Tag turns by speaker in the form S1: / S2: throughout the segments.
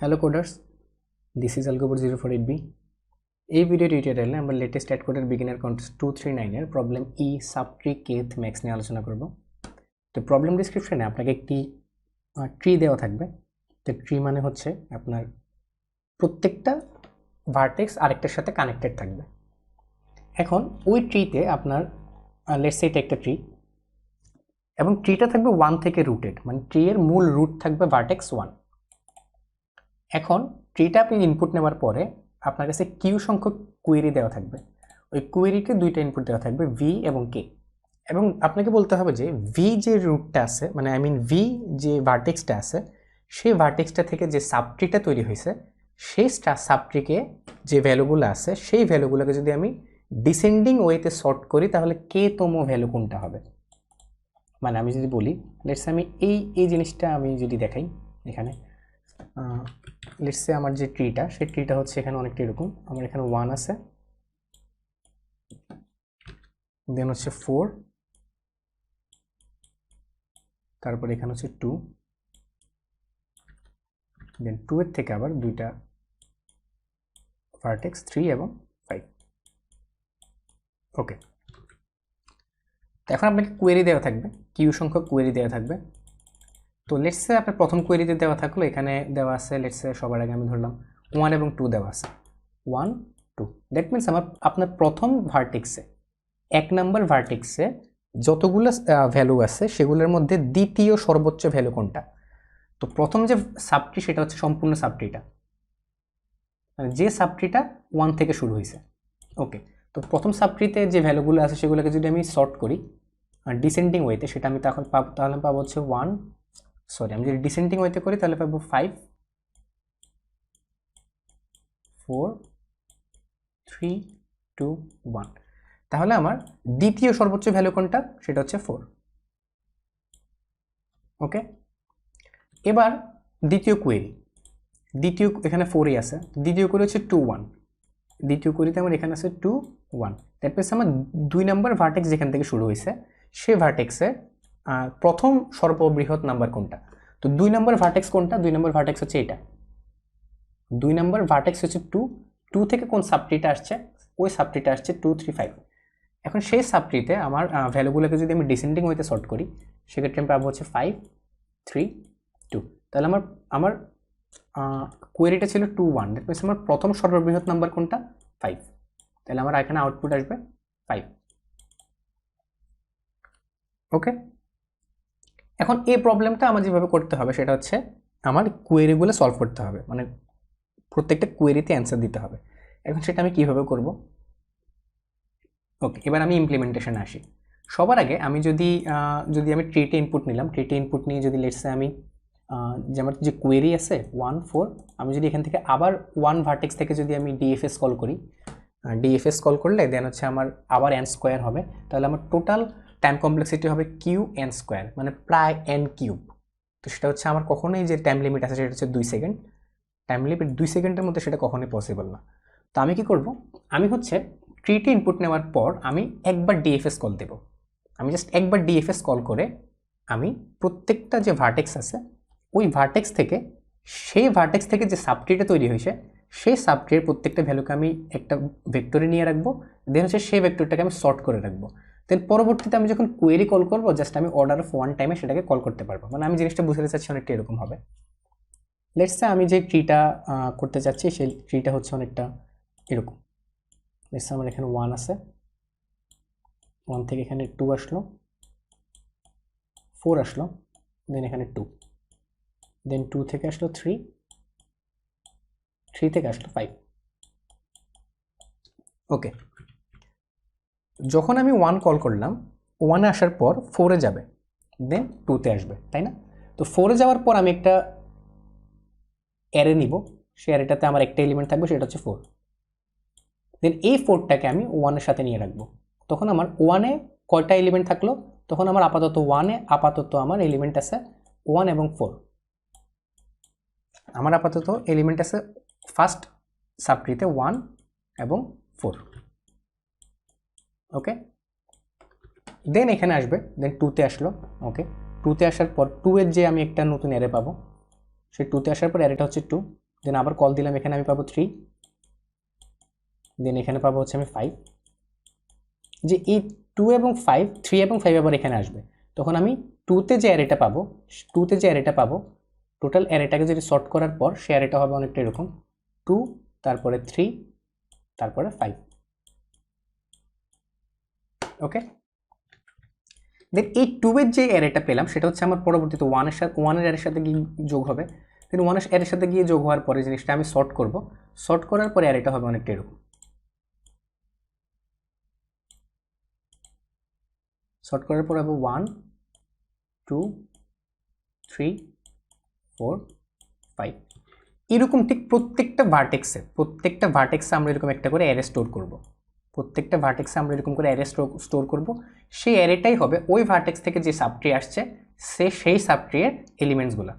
S1: Hello coders, this is Algobot048B. এই video টিউটোরিয়ালে আমরা লেটেস্ট অ্যাড কোডের বিগিনার কন্টেস্ট 239 এর প্রবলেম ই সাবট্রি কেথ ম্যাক্স নিয়ে আলোচনা করব। তো প্রবলেম ডেসক্রিপশনে আপনাকে একটি ট্রি দেওয়া থাকবে। তো ট্রি মানে হচ্ছে আপনার প্রত্যেকটা ভার্টেক্স আরেকটার সাথে কানেক্টেড থাকবে। এখন ওই ট্রিতে আপনার লেটস সে এটা একটা ট্রি এবং ট্রিটা থাকবে 1 থেকে রুটেড, মানে ট্রি এর মূল রুট থাকবে ভার্টেক্স 1। এখন ট্রিটা আপনি ইনপুট নেওয়ার পরে আপনার কাছে কিউ সংখ্যক কোয়েরি দেওয়া থাকবে। ওই কোয়েরিতে দুইটা ইনপুট দেওয়া থাকবে, ভি এবং কে। এবং আপনাকে বলতে হবে যে ভি যে রুটটা আছে, মানে ভি যে ভার্টেক্সটা আছে, সেই ভার্টেক্সটা থেকে যে সাবট্রিটা তৈরি হয়েছে সেই সাবট্রিকে যে ভ্যালুগুলো আছে সেই ভ্যালুগুলোকে যদি আমি ডিসেন্ডিং ওয়েতে সর্ট করি তাহলে কে তম ভ্যালু কোনটা হবে। মানে আমি যদি বলি লেটস আমি এই জিনিসটা আমি যদি দেখাই, এখানে লেটস সে আমার যে ট্রিটা সেই ট্রিটা হচ্ছে এখানে অনেকটা এরকম। আমার এখানে 1 আছে, দেন হচ্ছে 4, তারপর এখানে হচ্ছে 2, দেন 2 এর থেকে আবার দুইটা ভার্টেক্স 3 এবং 5। ওকে, তো এখন আপনাকে কোয়েরি দেওয়া থাকবে, কিউ সংখ্যক কোয়েরি দেওয়া থাকবে। তো লেটস সে আপনার প্রথম কোয়েরিতে দেওয়া থাকলো, এখানে দেওয়া আছে লেটস সে সবার আগে আমি ধরলাম 1 এবং 2 দেওয়া আছে, 1 2। দ্যাট মিনস আপনার প্রথম ভার্টেক্সে, 1 নাম্বার ভার্টেক্সে যতগুলো ভ্যালু আছে সেগুলোর মধ্যে দ্বিতীয় সর্বোচ্চ ভ্যালু কোনটা। তো প্রথম যে সাবট্রি সেটা হচ্ছে সম্পূর্ণ সাবট্রিটা, মানে যে সাবট্রিটা 1 থেকে শুরু হয়েছে। ওকে, তো প্রথম সাবট্রিতে যে ভ্যালুগুলো আছে সেগুলোকে যদি আমি সর্ট করি ডিসেন্ডিং ওয়েতে, সেটা আমি তাহলে পাবো হচ্ছে আমি যদি ডিসেন্ডিং ওয়েতে করি তাহলে পাবো 5 4 3 2 1। তাহলে আমার দ্বিতীয় সর্বোচ্চ ভ্যালু কোনটা, সেটা হচ্ছে 4। ওকে, এবার দ্বিতীয় কোয়েরি, এখানে 4ই আছে, দ্বিতীয় কোয়েরি হচ্ছে 2 1। দ্বিতীয় কোয়েরিতে আমার এখানে আছে 2 1। দ্যাট মিনস আমার 2 নাম্বার ভার্টেক্স যেখান থেকে শুরু হয়েছে সেই ভার্টেক্সে প্রথম সর্ববৃহৎ নাম্বার কোনটা। তো 2 নাম্বার ভার্টেক্স কোনটা, 2 নাম্বার ভার্টেক্স হচ্ছে এটা। 2 নাম্বার ভার্টেক্স হচ্ছে 2 থেকে কোন সাবট্রিটা আসছে, ওই সাবট্রিটা আসছে 2 3 5। এখন সেই সাবট্রিতে আমার ভ্যালুগুলোকে যদি আমি ডিসেন্ডিং ওয়েতে সর্ট করি সেক্ষেত্রে আমি পাবো হচ্ছে 5 3 2। তাহলে আমার কোয়েরিটা ছিল 2 1। দ্যাট মিনস আমার প্রথম সর্ববৃহৎ নাম্বার কোনটা, 5। তাহলে আমার এখানে আউটপুট আসবে 5। ওকে, এখন এই প্রবলেমটা আমার যেভাবে করতে হবে সেটা হচ্ছে আমার কোয়েরিগুলো সলভ করতে হবে, মানে প্রত্যেকটা কোয়েরিতে অ্যান্সার দিতে হবে। এখন সেটা আমি কিভাবে করব। ওকে, এবার আমি ইমপ্লিমেন্টেশনে আসি। সবার আগে আমি যদি আমি ট্রিটে ইনপুট নিলাম, ট্রিটে ইনপুট নিয়ে যদি লেটসে আমি যে আমার যে কোয়েরি আছে 1 4, আমি যদি এখান থেকে আবার 1 ভার্টেক্স থেকে যদি আমি ডিএফএস কল করি, ডিএফএস কল করলে দেন হচ্ছে আমার আবার এন স্কোয়ার হবে। তাহলে আমার টোটাল টাইম কমপ্লেক্সিটি হবে কিউ এন স্কোয়ার, মানে প্রায় এন কিউব। তো সেটা হচ্ছে আমার কখনোই যে টাইম লিমিট আছে সেটা হচ্ছে 2 সেকেন্ড। টাইম লিমিট 2 সেকেন্ডের মধ্যে সেটা কখনোই পসিবল না। তো আমি কি করব, আমি হচ্ছে ট্রিটি ইনপুট নেওয়ার পর আমি একবার ডিএফএস কল দেব। আমি জাস্ট একবার ডিএফএস কল করে আমি প্রত্যেকটা যে ভার্টেক্স আছে ওই ভার্টেক্স থেকে, সেই ভার্টেক্স থেকে যে সাবট্রিটা তৈরি হয়েছে সেই সাবট্রির প্রত্যেকটা ভ্যালুকে আমি একটা ভেক্টরে নিয়ে রাখবো। দেন হচ্ছে সেই ভেক্টরটাকে আমি সর্ট করে রাখবো। দেন পরবর্তীতে আমি যখন কোয়েরি কল করবো জাস্ট আমি অর্ডার অফ 1 টাইমে সেটাকে কল করতে পারবো। মানে আমি জিনিসটা বুঝতে চাচ্ছি অনেকটা এরকম হবে। লেটস সে আমি যে ট্রিটা করতে চাচ্ছি সেই ট্রিটা হচ্ছে অনেকটা এরকম। লেটস সে আমার এখানে 1 আছে, 1 থেকে এখানে 2 আসলো, 4 আসলো, দেন এখানে 2, দেন 2 থেকে আসলো 3, 3 থেকে আসলো 5। ওকে, যখন আমি 1 কল করলাম, 1-এ আসার পর 4-এ যাবে, দেন 2-তে আসবে, তাই না? তো 4-এ যাওয়ার পর আমি একটা অ্যারে নিব, সেই অ্যারেটাতে আমার একটা এলিমেন্ট থাকবে, সেটা হচ্ছে 4। দেন এই 4টাকে আমি 1-এর সাথে নিয়ে রাখবো। তখন আমার 1-এ কয়টা এলিমেন্ট থাকলো, তখন আমার আপাতত 1-এ আমার এলিমেন্ট আছে 1 এবং 4। আমার আপাতত এলিমেন্ট আছে ফার্স্ট সাবট্রিতে 1 এবং 4। ওকে, দেন এখানে আসবে, দেন 2-তে আসলো। ওকে, 2-তে আসার পর 2-এর যে আমি একটা নতুন অ্যারে পাবো, সেই 2-তে আসার পর অ্যারেটা হচ্ছে 2, দেন আবার কল দিলাম, এখানে আমি পাবো 3, দেন এখানে পাবো হচ্ছে আমি 5। যে এই 2 এবং 5, 3 এবং 5 আবার এখানে আসবে, তখন আমি 2তে যে অ্যারেটা পাবো, টোটাল অ্যারেটাকে যদি সর্ট করার পর সে অ্যারেটা হবে অনেকটা এরকম, 2 তারপরে 3 তারপরে 5। ওকে, দেন এই 2 এর যে অ্যারেটা পেলাম সেটা হচ্ছে আমার পরবর্তীতে 1 এর অ্যারের সাথে গিয়ে যোগ হবে। দেন 1 এর অ্যারের সাথে গিয়ে যোগ হওয়ার পরে জিনিসটা আমি সর্ট করব, সর্ট করার পরে অ্যারেটা হবে অনেকটা এরকম। সর্ট করার পর হবে 1 2 3 4 5। এরকম ঠিক প্রত্যেকটা ভার্টেক্সে আমরা এরকম একটা করে অ্যারে স্টোর করব। প্রত্যেকটা ভার্টেক্সে আমরা এরকম করে অ্যারে স্টোর করব। সেই অ্যারেটাই হবে ওই ভার্টেক্স থেকে যে সাবট্রি আসছে সেই সাবট্রিয়ের এলিমেন্টসগুলো।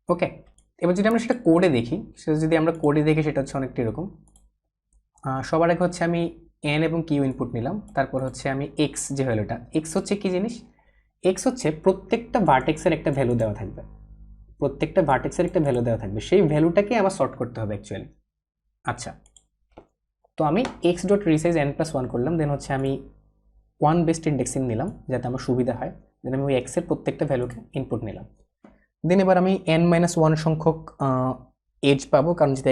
S1: ওকে, এবার যদি আমরা সেটা কোডে দেখি, সেটা হচ্ছে অনেকটা এরকম। সবার আগে হচ্ছে আমি এন এবং কিউ ইনপুট নিলাম, তারপর হচ্ছে আমি এক্স যে ভ্যালুটা, এক্স হচ্ছে কি জিনিস, এক্স হচ্ছে প্রত্যেকটা ভার্টেক্সের একটা ভ্যালু দেওয়া থাকবে, সেই ভ্যালুটাকে আমার সর্ট করতে হবে অ্যাকচুয়ালি। আচ্ছা, তো আমি x dot resize N plus 1 করলাম, দেন হচ্ছে আমি 1 বেসড ইন্ডেক্সিং নিলাম যাতে আমার সুবিধা হয়। দেন আমি ওই এক্সের প্রত্যেকটা ভ্যালুকে ইনপুট নিলাম। দেন এবার আমি n-1 সংখ্যক এজ পাবো, কারণ যেটা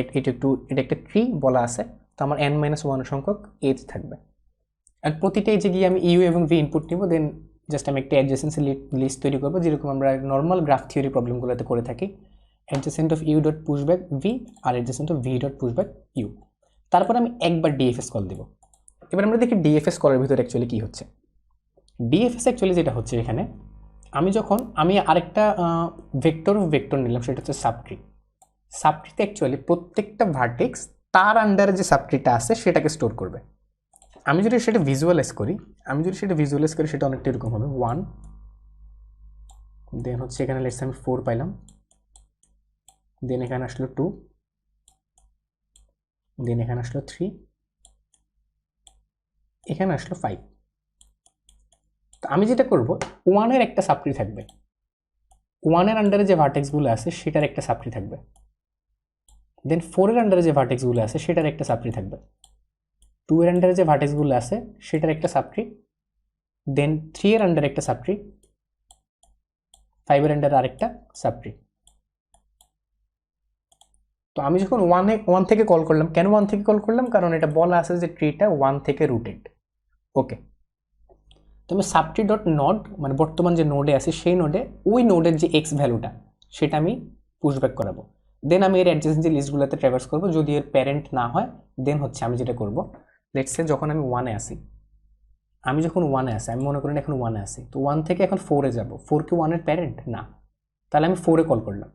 S1: এটা একটা ট্রি বলা আছে, তো আমার n-1 সংখ্যক এজ থাকবে। আর প্রতিটা এজে গিয়ে আমি ইউ এবং ভি ইনপুট নিব, দেন জাস্ট আমি একটা অ্যাডজেসেন্সি লিস্ট তৈরি করবো, যেরকম আমরা নর্মাল গ্রাফ থিওরি প্রবলেমগুলোতে করে থাকি, adjacent of u dot pushback v or adjacent of v dot pushback u. তারপর আমি একবার ডিএফএস কল দিব। এবার আমরা দেখি ডিএফএস কলের ভিতরে অ্যাকচুয়ালি কী হচ্ছে। ডিএফএস অ্যাকচুয়ালি যেটা হচ্ছে এখানে, আমি আরেকটা ভেক্টর নিলাম, সেটা হচ্ছে সাবট্রিতে অ্যাকচুয়ালি প্রত্যেকটা ভার্টেক্স তার আন্ডারে যে সাবট্রিটা আছে সেটাকে স্টোর করবে। আমি যদি সেটা ভিজুয়ালাইজ করি সেটা অনেকটা এরকম হবে 1, দেন হচ্ছে এখানে লেটস আমি 4 পাইলাম, দেন এখানে আসলো 2, দেন এখানে আসলো 3, এখানে আসলো 5। তো আমি যেটা করব, 1 এর একটা সাবট্রি থাকবে, 1 এর আন্ডারে যে ভার্টেক্সগুলো আছে সেটার একটা সাবট্রি থাকবে, দেন 4 এর আন্ডারে যে ভার্টেক্সগুলো আছে সেটার একটা সাবট্রি থাকবে, 2 এর আন্ডারে যে ভার্টেক্সগুলো আছে সেটার একটা সাবট্রি, দেন 3 এর আন্ডারে একটা সাবট্রি, 5 এর আন্ডারে আরেকটা সাবট্রি। তো আমি যখন 1 থেকে কল করলাম, কেন 1 থেকে কল করলাম, কারণ এটা বলা আছে যে ট্রিটা 1 থেকে রুটেড। ওকে, তো আমি সাবট্রি ডট নড, মানে বর্তমান যে নোডে আছে সেই ওই নোডের যে এক্স ভ্যালুটা সেটা আমি পুশব্যাক করাবো। দেন আমি এর অ্যাডজেসেন্সি লিস্টগুলোতে ট্র্যাভার্স করবো, যদি এর প্যারেন্ট না হয় দেন হচ্ছে আমি যেটা করবো, লেটস সে যখন আমি 1-এ আসি, আমি মনে করেন এখন 1-এ আসি, তো 1 থেকে এখন 4-এ যাবো, 4 কি 1 এর প্যারেন্ট না, তাহলে আমি 4-এ কল করলাম,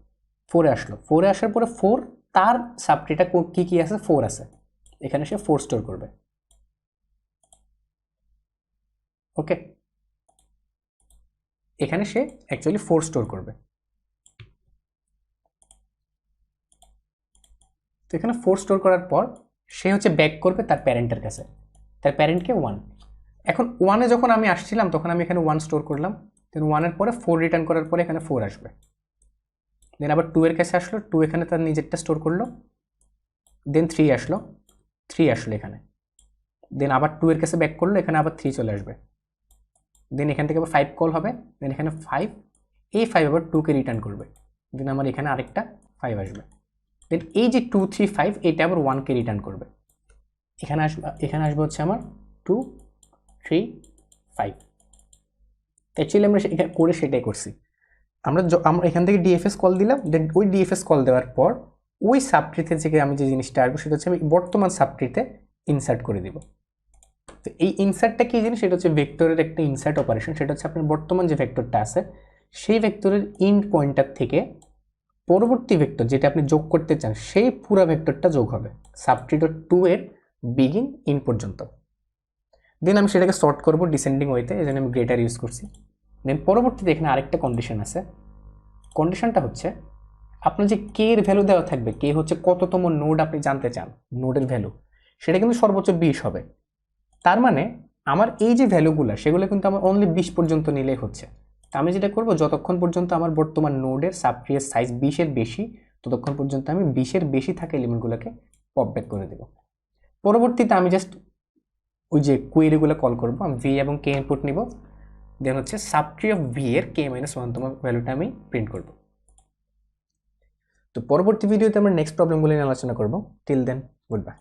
S1: 4-এ আসলো, 4-এ আসার পরে 4 তার সাবট্রিটা কি আছে, 4 আছে, এখানে সে 4 স্টোর করবে। ওকে, এখানে সে অ্যাকচুয়ালি 4 স্টোর করবে। তো এখানে 4 স্টোর করার পর সে হচ্ছে ব্যাক করবে তার প্যারেন্টের কাছে, তার প্যারেন্টকে 1। এখন 1-এ যখন আমি আসছিলাম তখন আমি এখানে 1 স্টোর করলাম, দেন 1-এর পরে 4 রিটার্ন করার পরে এখানে 4 আসবে, দেন আবার 2 এর কাছে আসলো, 2 এখানে তার নিজেরটা স্টোর করলো, দেন 3 আসলো এখানে, দেন আবার 2 এর কাছে ব্যাক করলো, এখানে আবার 3 চলে আসবে, দেন এখান থেকে আবার 5 কল হবে, দেন এখানে 5, এই 5 আবার 2-কে রিটার্ন করবে, দেন আমার এখানে আরেকটা 5 আসবে, দেন এই যে 2 3 5 এটা আবার 1-কে রিটার্ন করবে, এখানে আসবে হচ্ছে আমার 2 3 5। অ্যাকচুয়ালি আমরা এখানে করে সেটাই করছি, আমরা এখান থেকে ডিএফএস কল দিলাম, দেন ওই ডিএফএস কল দেওয়ার পর ওই সাবট্রিতে থেকে আমি যে জিনিসটা আসবো সেটা হচ্ছে আমি বর্তমান সাবট্রিতে ইনসার্ট করে দিব। তো এই ইনসার্টটা কি জিনিস, সেটা হচ্ছে ভেক্টরের একটা ইনসার্ট অপারেশন, সেটা হচ্ছে আপনার বর্তমান যে ভেক্টরটা আছে সেই ভেক্টরের ইন্ড পয়েন্টার থেকে পরবর্তী ভেক্টর যেটা আপনি যোগ করতে চান সেই পুরো ভেক্টরটা যোগ হবে সাবট্রি ডট 2 এর বিগিন ইন পর্যন্ত। দেন আমি সেটাকে সর্ট করবো ডিসেন্ডিং ওয়েতে, এই জন্য আমি গ্রেটার ইউজ করছি। দেন পরবর্তীতে এখানে আরেকটা কন্ডিশন আছে, কন্ডিশনটা হচ্ছে আপনার যে কে এর ভ্যালু দেওয়া থাকবে, কে হচ্ছে কততম নোড আপনি জানতে চান, নোডের ভ্যালু সেটা কিন্তু সর্বোচ্চ 20 হবে। তার মানে আমার এই যে ভ্যালুগুলো সেগুলো কিন্তু আমার অনলি 20 পর্যন্ত নিলেই হচ্ছে। তা আমি যেটা করব, যতক্ষণ পর্যন্ত আমার বর্তমান নোডের সাবট্রির সাইজ 20-এর বেশি ততক্ষণ পর্যন্ত আমি 20-এর বেশি থাকা এলিমেন্টগুলোকে পপ ব্যাক করে দেব। পরবর্তীতে আমি জাস্ট ওই যে কোয়েরিগুলো কল করব, আমি ভি এবং কে ইনপুট নিব, দেন হচ্ছে সাবট্রি অফ ভি এর k-1তম ভ্যালুটা আমি প্রিন্ট করব। তো পরবর্তী ভিডিওতে আমরা নেক্সট প্রবলেমগুলো নিয়ে আলোচনা করব। Till then, good bye.